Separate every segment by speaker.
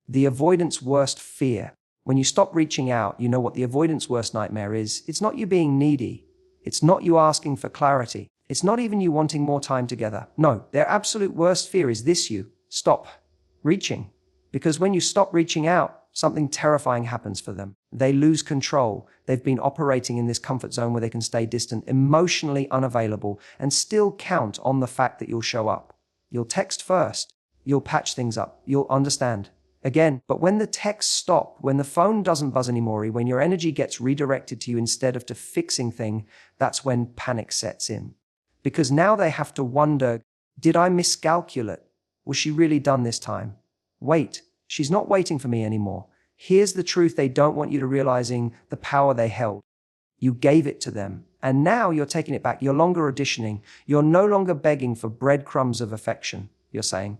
Speaker 1: The avoidant's worst fear. When you stop reaching out, you know what the avoidant's worst nightmare is. It's not you being needy. It's not you asking for clarity. It's not even you wanting more time together. No, their absolute worst fear is this: you stop reaching. Because when you stop reaching out, something terrifying happens for them. They lose control. They've been operating in this comfort zone where they can stay distant, emotionally unavailable, and still count on the fact that you'll show up. You'll text first. You'll patch things up. You'll understand. Again, but when the texts stop, when the phone doesn't buzz anymore, when your energy gets redirected to you instead of to fixing thing, that's when panic sets in. Because now they have to wonder, did I miscalculate? Was she really done this time? Wait, she's not waiting for me anymore. Here's the truth they don't want you to realizing: the power they held. You gave it to them, and now you're taking it back. You're no longer auditioning. You're no longer begging for breadcrumbs of affection. You're saying,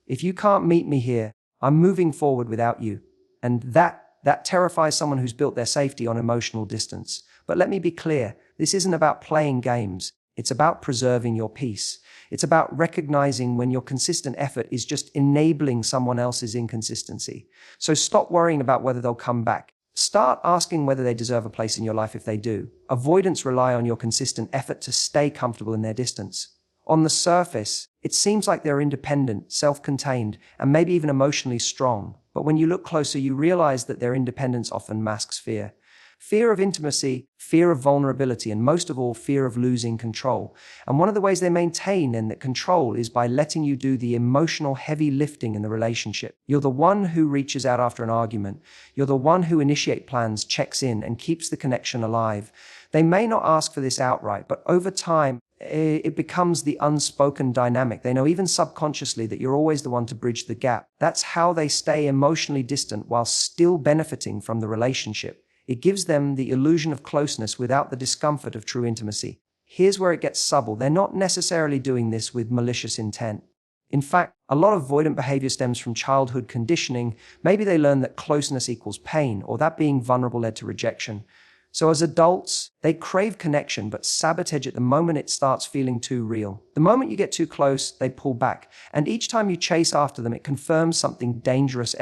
Speaker 1: if you can't meet me here, I'm moving forward without you. And that terrifies someone who's built their safety on emotional distance. But let me be clear, this isn't about playing games. It's about preserving your peace. It's about recognizing when your consistent effort is just enabling someone else's inconsistency. So stop worrying about whether they'll come back. Start asking whether they deserve a place in your life if they do. Avoidants rely on your consistent effort to stay comfortable in their distance. On the surface, it seems like they're independent, self-contained, and maybe even emotionally strong. But when you look closer, you realize that their independence often masks fear. Fear of intimacy, fear of vulnerability, and most of all, fear of losing control. And one of the ways they maintain that control is by letting you do the emotional heavy lifting in the relationship. You're the one who reaches out after an argument. You're the one who initiates plans, checks in, and keeps the connection alive. They may not ask for this outright, but over time, it becomes the unspoken dynamic. They know even subconsciously that you're always the one to bridge the gap. That's how they stay emotionally distant while still benefiting from the relationship. It gives them the illusion of closeness without the discomfort of true intimacy. Here's where it gets subtle. They're not necessarily doing this with malicious intent. In fact, a lot of avoidant behavior stems from childhood conditioning. Maybe they learned that closeness equals pain, or that being vulnerable led to rejection. So as adults, they crave connection, but sabotage it the moment it starts feeling too real. The moment you get too close, they pull back. And each time you chase after them, it confirms something dangerous.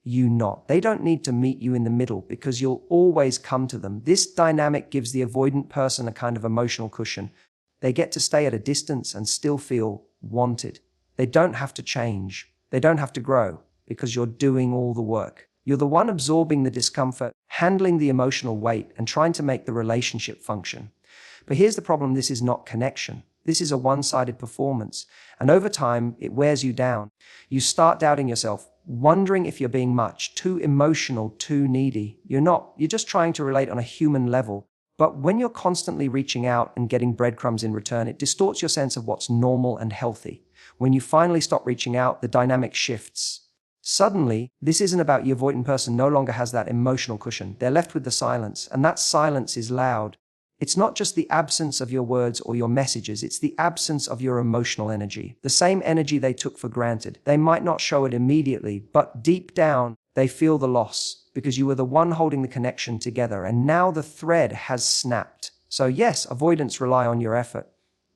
Speaker 1: You not. They don't need to meet you in the middle because you'll always come to them. This dynamic gives the avoidant person a kind of emotional cushion. They get to stay at a distance and still feel wanted. They don't have to change. They don't have to grow because you're doing all the work. You're the one absorbing the discomfort, handling the emotional weight, and trying to make the relationship function. But here's the problem: this is not connection. This is a one-sided performance. And over time, it wears you down. You start doubting yourself, wondering if you're being much, too emotional, too needy. You're not. You're just trying to relate on a human level. But when you're constantly reaching out and getting breadcrumbs in return, it distorts your sense of what's normal and healthy. When you finally stop reaching out, the dynamic shifts. Suddenly, this isn't about the avoidant person no longer has that emotional cushion. They're left with the silence, and that silence is loud. It's not just the absence of your words or your messages, it's the absence of your emotional energy. The same energy they took for granted. They might not show it immediately, but deep down, they feel the loss because you were the one holding the connection together, and now the thread has snapped. So yes, avoidants rely on your effort.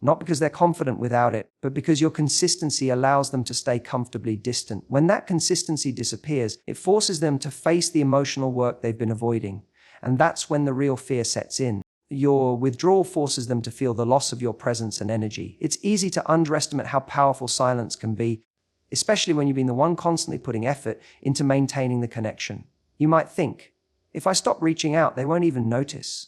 Speaker 1: Not because they're confident without it, but because your consistency allows them to stay comfortably distant. When that consistency disappears, it forces them to face the emotional work they've been avoiding. And that's when the real fear sets in. Your withdrawal forces them to feel the loss of your presence and energy. It's easy to underestimate how powerful silence can be, especially when you've been the one constantly putting effort into maintaining the connection. You might think, if I stop reaching out, they won't even notice.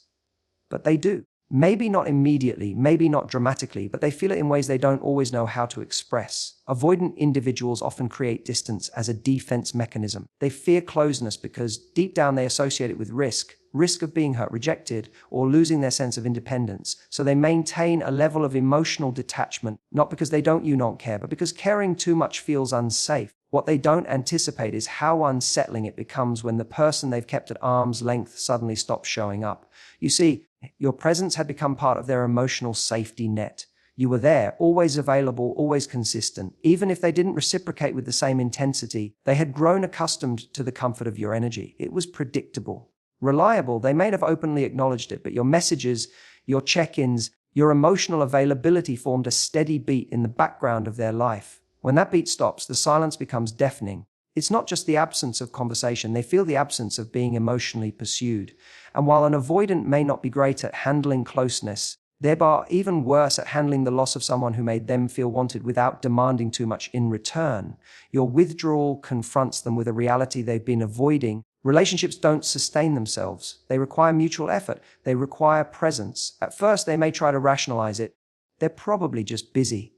Speaker 1: But they do. Maybe not immediately, maybe not dramatically, but they feel it in ways they don't always know how to express. Avoidant individuals often create distance as a defense mechanism. They fear closeness because deep down they associate it with risk of being hurt, rejected, or losing their sense of independence. So they maintain a level of emotional detachment, not because they don't care, but because caring too much feels unsafe. What they don't anticipate is how unsettling it becomes when the person they've kept at arm's length suddenly stops showing up. You see, your presence had become part of their emotional safety net. You were there, always available, always consistent. Even if they didn't reciprocate with the same intensity, they had grown accustomed to the comfort of your energy. It was predictable. Reliable, they may have openly acknowledged it, but your messages, your check-ins, your emotional availability formed a steady beat in the background of their life. When that beat stops, the silence becomes deafening. It's not just the absence of conversation, they feel the absence of being emotionally pursued. And while an avoidant may not be great at handling closeness, they're even worse at handling the loss of someone who made them feel wanted without demanding too much in return. Your withdrawal confronts them with a reality they've been avoiding. Relationships don't sustain themselves. They require mutual effort. They require presence. At first, they may try to rationalize it. They're probably just busy.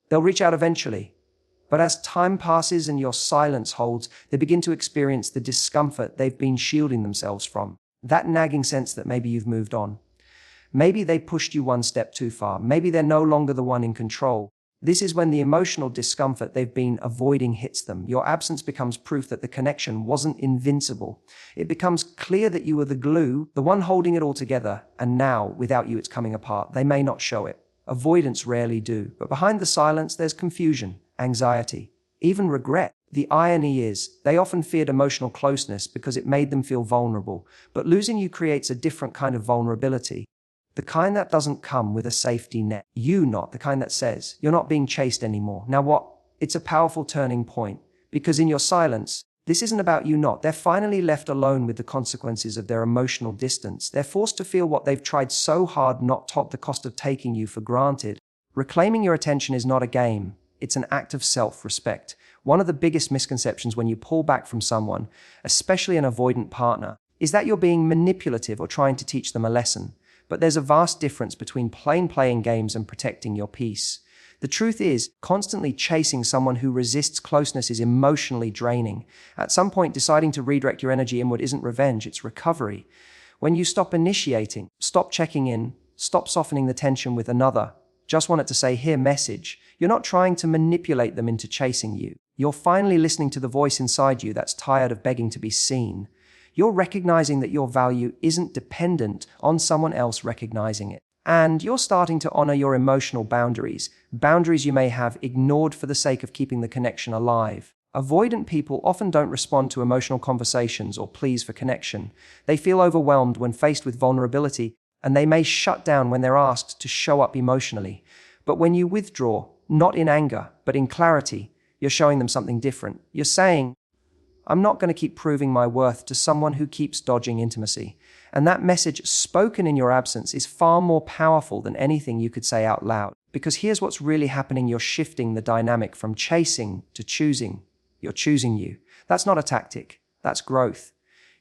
Speaker 1: They'll reach out eventually. But as time passes and your silence holds, they begin to experience the discomfort they've been shielding themselves from. That nagging sense that maybe you've moved on. Maybe they pushed you one step too far. Maybe they're no longer the one in control. This is when the emotional discomfort they've been avoiding hits them. Your absence becomes proof that the connection wasn't invincible. It becomes clear that you were the glue, the one holding it all together, and now, without you, it's coming apart. They may not show it. Avoidants rarely do. But behind the silence, there's confusion, anxiety, even regret. The irony is, they often feared emotional closeness because it made them feel vulnerable. But losing you creates a different kind of vulnerability. The kind that doesn't come with a safety net. Not the kind that says, you're not being chased anymore. Now what? It's a powerful turning point. Because in your silence, this isn't about you not. They're finally left alone with the consequences of their emotional distance. They're forced to feel what they've tried so hard not to at the cost of taking you for granted. Reclaiming your attention is not a game. It's an act of self-respect. One of the biggest misconceptions when you pull back from someone, especially an avoidant partner, is that you're being manipulative or trying to teach them a lesson. But there's a vast difference between playing games and protecting your peace. The truth is, constantly chasing someone who resists closeness is emotionally draining. At some point, deciding to redirect your energy inward isn't revenge, it's recovery. When you stop initiating, stop checking in, stop softening the tension with another, just want it to say, here, message. You're not trying to manipulate them into chasing you. You're finally listening to the voice inside you that's tired of begging to be seen. You're recognizing that your value isn't dependent on someone else recognizing it. And you're starting to honor your emotional boundaries you may have ignored for the sake of keeping the connection alive. Avoidant people often don't respond to emotional conversations or pleas for connection. They feel overwhelmed when faced with vulnerability, and they may shut down when they're asked to show up emotionally. But when you withdraw, not in anger, but in clarity, you're showing them something different. You're saying, I'm not going to keep proving my worth to someone who keeps dodging intimacy. And that message spoken in your absence is far more powerful than anything you could say out loud. Because here's what's really happening. You're shifting the dynamic from chasing to choosing. You're choosing you. That's not a tactic. That's growth.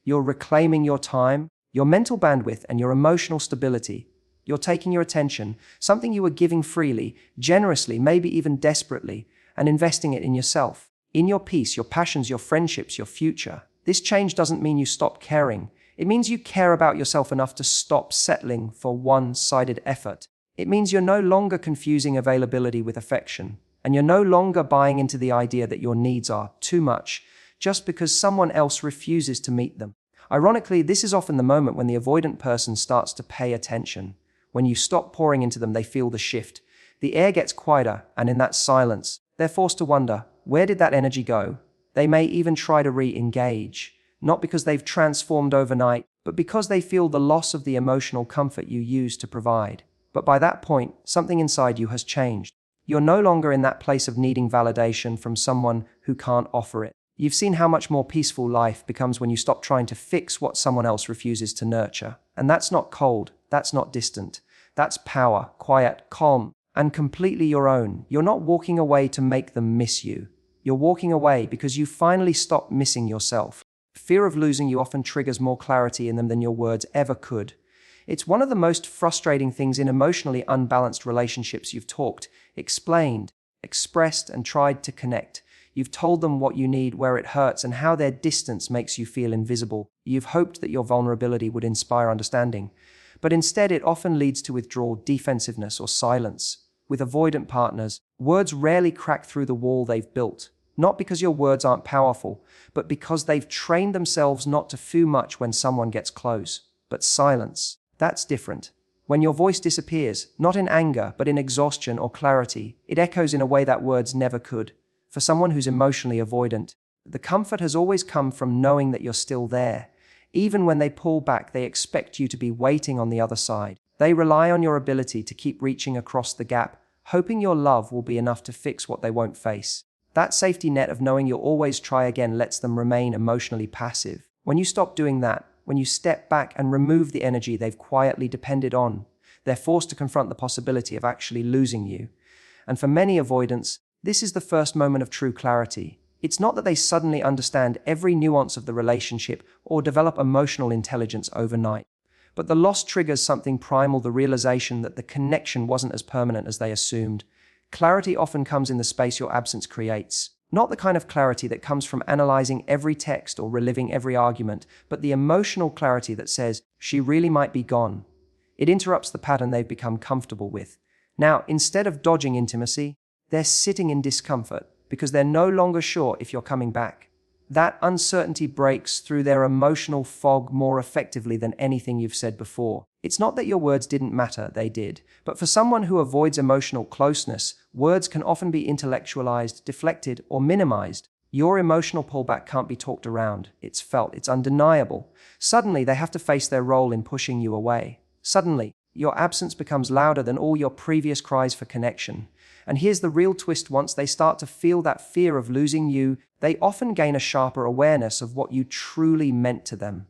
Speaker 1: You're reclaiming your time, your mental bandwidth, and your emotional stability. You're taking your attention, something you were giving freely, generously, maybe even desperately, and investing it in yourself. In your peace, your passions, your friendships, your future. This change doesn't mean you stop caring. It means you care about yourself enough to stop settling for one-sided effort. It means you're no longer confusing availability with affection, and you're no longer buying into the idea that your needs are too much just because someone else refuses to meet them. Ironically, this is often the moment when the avoidant person starts to pay attention. When you stop pouring into them, they feel the shift. The air gets quieter, and in that silence, they're forced to wonder, where did that energy go? They may even try to re-engage, not because they've transformed overnight, but because they feel the loss of the emotional comfort you used to provide. But by that point, something inside you has changed. You're no longer in that place of needing validation from someone who can't offer it. You've seen how much more peaceful life becomes when you stop trying to fix what someone else refuses to nurture. And that's not cold, that's not distant. That's power, quiet, calm, and completely your own. You're not walking away to make them miss you. You're walking away because you finally stopped missing yourself. Fear of losing you often triggers more clarity in them than your words ever could. It's one of the most frustrating things in emotionally unbalanced relationships. You've talked, explained, expressed, and tried to connect. You've told them what you need, where it hurts, and how their distance makes you feel invisible. You've hoped that your vulnerability would inspire understanding. But instead, it often leads to withdrawal, defensiveness, or silence. With avoidant partners, words rarely crack through the wall they've built. Not because your words aren't powerful, but because they've trained themselves not to foo much when someone gets close. But silence, that's different. When your voice disappears, not in anger, but in exhaustion or clarity, it echoes in a way that words never could. For someone who's emotionally avoidant, the comfort has always come from knowing that you're still there. Even when they pull back, they expect you to be waiting on the other side. They rely on your ability to keep reaching across the gap, hoping your love will be enough to fix what they won't face. That safety net of knowing you'll always try again lets them remain emotionally passive. When you stop doing that, when you step back and remove the energy they've quietly depended on, they're forced to confront the possibility of actually losing you. And for many avoidants, this is the first moment of true clarity. It's not that they suddenly understand every nuance of the relationship or develop emotional intelligence overnight, but the loss triggers something primal, the realization that the connection wasn't as permanent as they assumed. Clarity often comes in the space your absence creates. Not the kind of clarity that comes from analyzing every text or reliving every argument, but the emotional clarity that says, she really might be gone. It interrupts the pattern they've become comfortable with. Now, instead of dodging intimacy, they're sitting in discomfort because they're no longer sure if you're coming back. That uncertainty breaks through their emotional fog more effectively than anything you've said before. It's not that your words didn't matter, they did. But for someone who avoids emotional closeness, words can often be intellectualized, deflected, or minimized. Your emotional pullback can't be talked around. It's felt, it's undeniable. Suddenly, they have to face their role in pushing you away. Suddenly, your absence becomes louder than all your previous cries for connection. And here's the real twist: once they start to feel that fear of losing you, they often gain a sharper awareness of what you truly meant to them.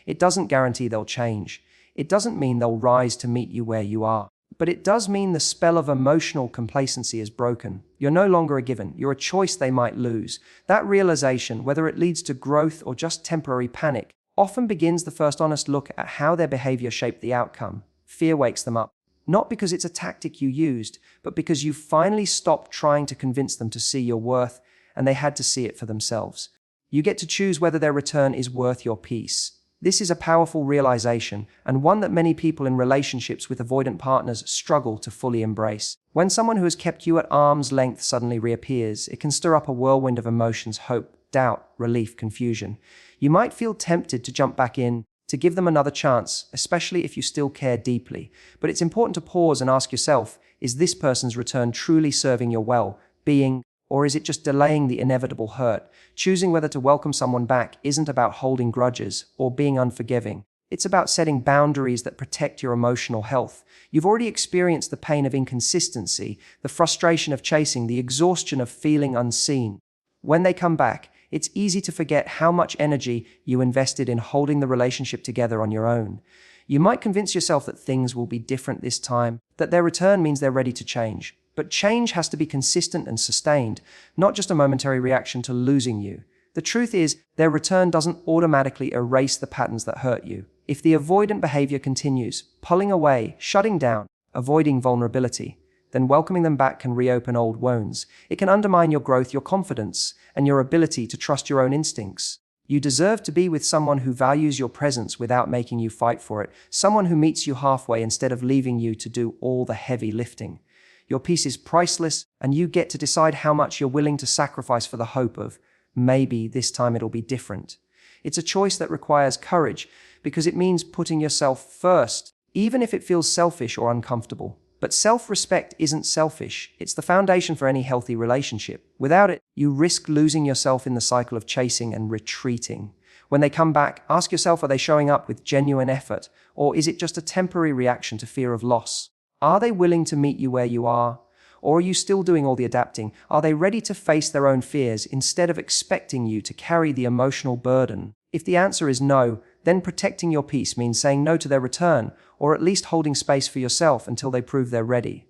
Speaker 1: It doesn't guarantee they'll change. It doesn't mean they'll rise to meet you where you are. But it does mean the spell of emotional complacency is broken. You're no longer a given. You're a choice they might lose. That realization, whether it leads to growth or just temporary panic, often begins the first honest look at how their behavior shaped the outcome. Fear wakes them up. Not because it's a tactic you used, but because you finally stopped trying to convince them to see your worth, and they had to see it for themselves. You get to choose whether their return is worth your peace. This is a powerful realization, and one that many people in relationships with avoidant partners struggle to fully embrace. When someone who has kept you at arm's length suddenly reappears, it can stir up a whirlwind of emotions: hope, doubt, relief, confusion. You might feel tempted to jump back in, to give them another chance, especially if you still care deeply. But it's important to pause and ask yourself, is this person's return truly serving your well-being, or is it just delaying the inevitable hurt? Choosing whether to welcome someone back isn't about holding grudges or being unforgiving. It's about setting boundaries that protect your emotional health. You've already experienced the pain of inconsistency, the frustration of chasing, the exhaustion of feeling unseen. When they come back, it's easy to forget how much energy you invested in holding the relationship together on your own. You might convince yourself that things will be different this time, that their return means they're ready to change. But change has to be consistent and sustained, not just a momentary reaction to losing you. The truth is, their return doesn't automatically erase the patterns that hurt you. If the avoidant behavior continues, pulling away, shutting down, avoiding vulnerability, then welcoming them back can reopen old wounds. It can undermine your growth, your confidence, and your ability to trust your own instincts. You deserve to be with someone who values your presence without making you fight for it, someone who meets you halfway instead of leaving you to do all the heavy lifting. Your peace is priceless, and you get to decide how much you're willing to sacrifice for the hope of, maybe this time it'll be different. It's a choice that requires courage, because it means putting yourself first, even if it feels selfish or uncomfortable. But self-respect isn't selfish. It's the foundation for any healthy relationship. Without it, you risk losing yourself in the cycle of chasing and retreating. When they come back, ask yourself, are they showing up with genuine effort, or is it just a temporary reaction to fear of loss? Are they willing to meet you where you are? Or are you still doing all the adapting? Are they ready to face their own fears instead of expecting you to carry the emotional burden? If the answer is no, then protecting your peace means saying no to their return, or at least holding space for yourself until they prove they're ready.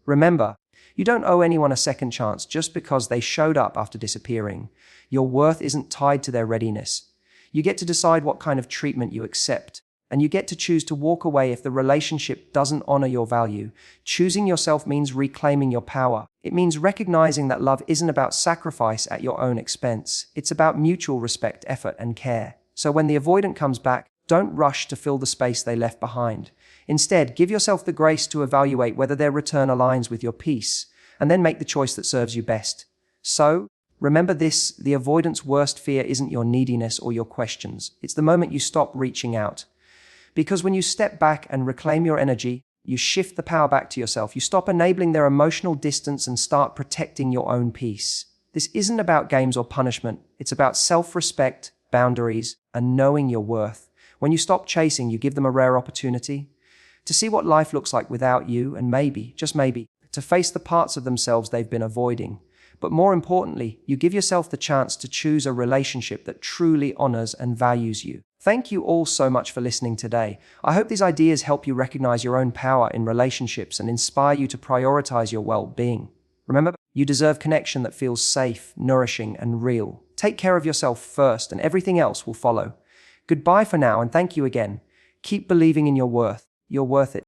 Speaker 1: Remember, you don't owe anyone a second chance just because they showed up after disappearing. Your worth isn't tied to their readiness. You get to decide what kind of treatment you accept, and you get to choose to walk away if the relationship doesn't honor your value. Choosing yourself means reclaiming your power. It means recognizing that love isn't about sacrifice at your own expense. It's about mutual respect, effort, and care. So when the avoidant comes back, don't rush to fill the space they left behind. Instead, give yourself the grace to evaluate whether their return aligns with your peace, and then make the choice that serves you best. So, remember this: the avoidant's worst fear isn't your neediness or your questions. It's the moment you stop reaching out. Because when you step back and reclaim your energy, you shift the power back to yourself. You stop enabling their emotional distance and start protecting your own peace. This isn't about games or punishment. It's about self-respect, boundaries, and knowing your worth. When you stop chasing, you give them a rare opportunity to see what life looks like without you, and maybe, just maybe, to face the parts of themselves they've been avoiding. But more importantly, you give yourself the chance to choose a relationship that truly honors and values you. Thank you all so much for listening today. I hope these ideas help you recognize your own power in relationships and inspire you to prioritize your well-being. Remember, you deserve connection that feels safe, nourishing, and real. Take care of yourself first, and everything else will follow. Goodbye for now, and thank you again. Keep believing in your worth. You're worth it.